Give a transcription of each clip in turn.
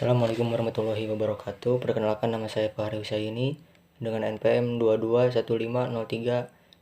Assalamualaikum warahmatullahi wabarakatuh. Perkenalkan, nama saya Fahri Husaini dengan NPM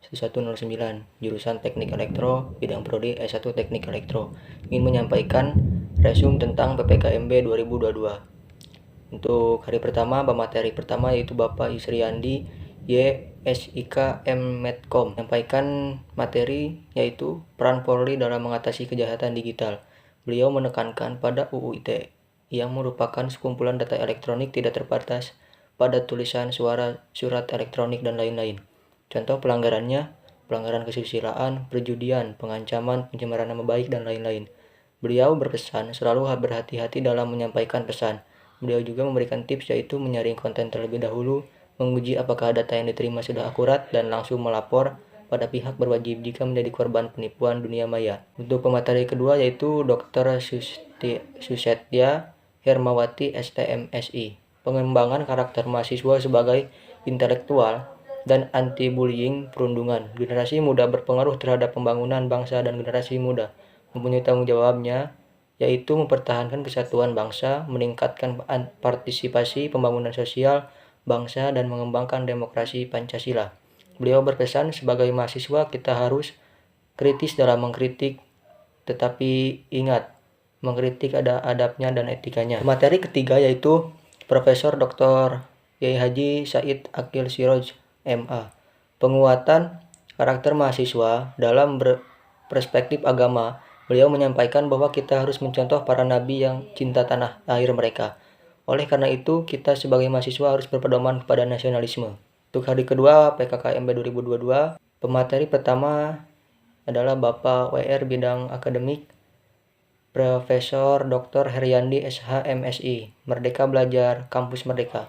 2215031109, jurusan Teknik Elektro, bidang prodi S1 Teknik Elektro. Ingin menyampaikan resume tentang PPKMB 2022. Untuk hari pertama, materi pertama yaitu Bapak Yusriandi YSIK M Medcom menyampaikan materi yaitu peran Polri dalam mengatasi kejahatan digital. Beliau menekankan pada UU ITE yang merupakan sekumpulan data elektronik tidak terbatas pada tulisan, suara, surat elektronik, dan lain-lain. Contoh pelanggarannya, pelanggaran kesusilaan, perjudian, pengancaman, pencemaran nama baik, dan lain-lain. Beliau berpesan selalu berhati-hati dalam menyampaikan pesan. Beliau juga memberikan tips yaitu menyaring konten terlebih dahulu, menguji apakah data yang diterima sudah akurat, dan langsung melapor pada pihak berwajib jika menjadi korban penipuan dunia maya. Untuk pemateri kedua yaitu Dr. Susetya Hermawati STMSI, pengembangan karakter mahasiswa sebagai intelektual dan anti-bullying perundungan. Generasi muda berpengaruh terhadap pembangunan bangsa dan generasi muda mempunyai tanggung jawabnya, yaitu mempertahankan kesatuan bangsa, meningkatkan partisipasi pembangunan sosial bangsa, dan mengembangkan demokrasi Pancasila. Beliau berpesan, sebagai mahasiswa kita harus kritis dalam mengkritik, tetapi ingat, mengkritik ada adabnya dan etikanya. Materi ketiga yaitu Profesor Dr. Yai Haji Said Akil Siroj MA, penguatan karakter mahasiswa dalam perspektif agama. Beliau menyampaikan bahwa kita harus mencontoh para nabi yang cinta tanah air mereka. Oleh karena itu, kita sebagai mahasiswa harus berpedoman kepada nasionalisme. Untuk hari kedua PKKMB 2022, pemateri pertama adalah Bapak WR bidang akademik Profesor Dr. Heryandi SH MSI, Merdeka Belajar Kampus Merdeka.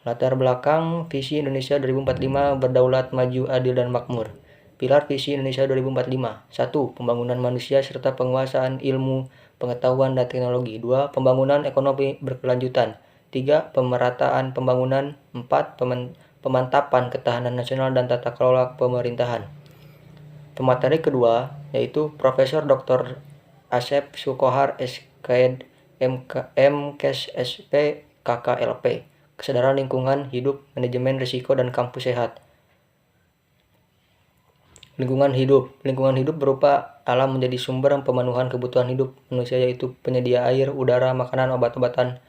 Latar belakang visi Indonesia 2045, berdaulat, maju, adil, dan makmur. Pilar visi Indonesia 2045. 1. Pembangunan manusia serta penguasaan ilmu, pengetahuan, dan teknologi. 2. Pembangunan ekonomi berkelanjutan. 3. Pemerataan pembangunan. 4. Pemantapan ketahanan nasional dan tata kelola pemerintahan. Pemateri kedua yaitu Profesor Dr. Asep Sukohar SKed MKes SP KKLP, Kesadaran Lingkungan Hidup, Manajemen Risiko, dan Kampus Sehat. Lingkungan hidup berupa alam menjadi sumber pemenuhan kebutuhan hidup manusia, yaitu penyedia air, udara, makanan, obat-obatan,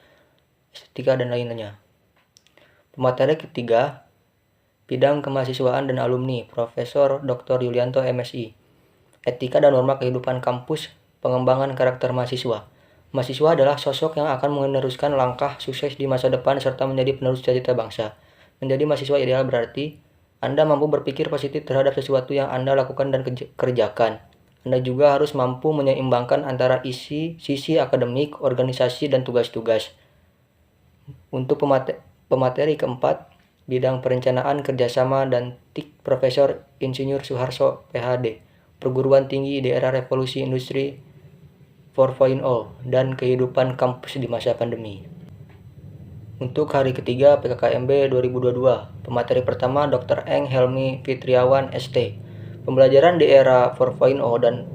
estetika, dan lain-lainnya. Pemateri ketiga, bidang kemahasiswaan dan alumni, Profesor Dr. Yulianto MSI, Etika dan Norma Kehidupan Kampus, Pengembangan Karakter Mahasiswa. Mahasiswa adalah sosok yang akan meneruskan langkah sukses di masa depan serta menjadi penerus cita-cita bangsa. Menjadi mahasiswa ideal berarti Anda mampu berpikir positif terhadap sesuatu yang Anda lakukan dan kerjakan. Anda juga harus mampu menyeimbangkan antara sisi akademik, organisasi, dan tugas-tugas. Untuk pemateri keempat, bidang perencanaan kerjasama dan TIK, Profesor Insinyur Suharso PhD, Perguruan Tinggi di Era Revolusi Industri 4.0 dan Kehidupan Kampus di Masa Pandemi. Untuk hari ketiga PKKMB 2022, pemateri pertama Dr. Eng Helmi Fitriawan ST, pembelajaran di era 4.0 dan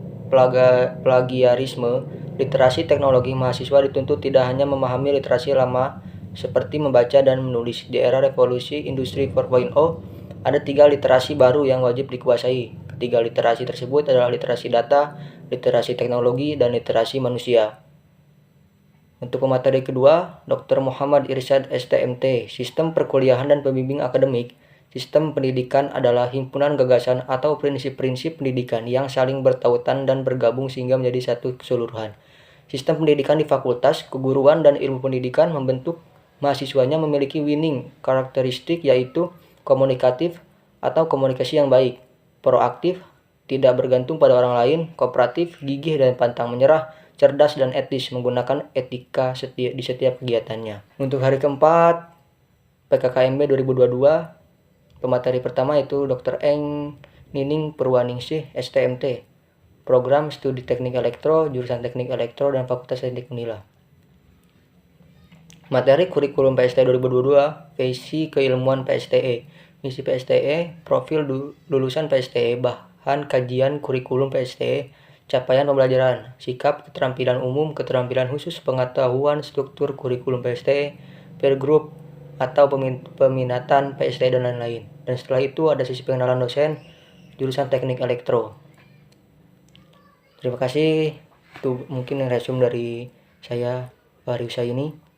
plagiarisme. Literasi teknologi. Mahasiswa dituntut tidak hanya memahami literasi lama seperti membaca dan menulis. Di era revolusi industri 4.0, ada 3 literasi baru yang wajib dikuasai. Ketiga literasi tersebut adalah literasi data, literasi teknologi, dan literasi manusia. Untuk pemateri kedua, Dr. Muhammad Irsyad STMT, Sistem Perkuliahan dan Pembimbing Akademik. Sistem pendidikan adalah himpunan gagasan atau prinsip-prinsip pendidikan yang saling bertautan dan bergabung sehingga menjadi satu keseluruhan. Sistem pendidikan di fakultas, keguruan, dan ilmu pendidikan membentuk mahasiswanya memiliki winning karakteristik, yaitu komunikatif atau komunikasi yang baik, proaktif, tidak bergantung pada orang lain, kooperatif, gigih dan pantang menyerah, cerdas dan etis, menggunakan etika di setiap kegiatannya. Untuk hari keempat PKKMB 2022, pemateri pertama itu Dr. Eng Nining Purwaningsih STMT, Program Studi Teknik Elektro, jurusan Teknik Elektro, dan Fakultas Teknik Unila. Materi kurikulum PST 2022, visi keilmuan PSTE, misi PSTE, profil lulusan PSTE, bahan kajian kurikulum PSTE, capaian pembelajaran, sikap, keterampilan umum, keterampilan khusus, pengetahuan, struktur kurikulum PST, peer group, atau peminatan PST, dan lain-lain. Dan setelah itu ada sesi pengenalan dosen jurusan teknik elektro. Terima kasih. Itu mungkin resume dari saya, Pak Riusa ini.